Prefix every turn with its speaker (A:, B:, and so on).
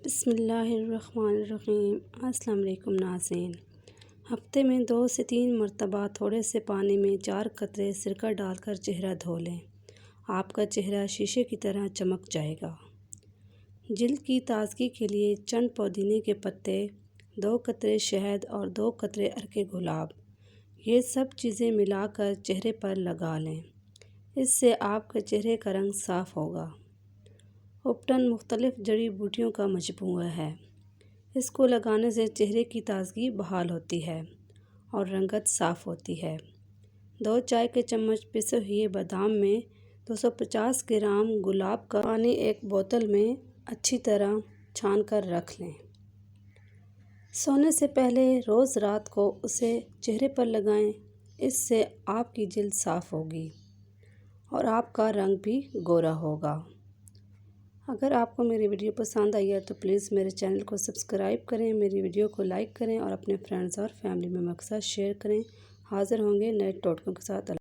A: بسم اللہ الرحمن الرحیم۔ السلام علیکم ناظرین۔ ہفتے میں 2 سے 3 مرتبہ تھوڑے سے پانی میں 4 قطرے سرکہ ڈال کر چہرہ دھو لیں۔ آپ کا چہرہ شیشے کی طرح چمک جائے گا۔ جلد کی تازگی کے لیے چند پودینے کے پتے، 2 قطرے شہد اور 2 قطرے عرق گلاب، یہ سب چیزیں ملا کر چہرے پر لگا لیں۔ اس سے آپ کے چہرے کا رنگ صاف ہوگا۔ اپٹن مختلف جڑی بوٹیوں کا مجموعہ ہے۔ اس کو لگانے سے چہرے کی تازگی بحال ہوتی ہے اور رنگت صاف ہوتی ہے۔ 2 چائے کے چمچ پسے ہوئے بادام میں 250 گرام گلاب کا پانی ایک بوتل میں اچھی طرح چھان کر رکھ لیں۔ سونے سے پہلے روز رات کو اسے چہرے پر لگائیں۔ اس سے آپ کی جلد صاف ہوگی اور آپ کا رنگ بھی گورا ہوگا۔ اگر آپ کو میری ویڈیو پسند آئی ہے تو پلیز میرے چینل کو سبسکرائب کریں، میری ویڈیو کو لائک کریں اور اپنے فرینڈز اور فیملی ممبرز کے ساتھ شیئر کریں۔ حاضر ہوں گے نئے ٹوٹکوں کے ساتھ۔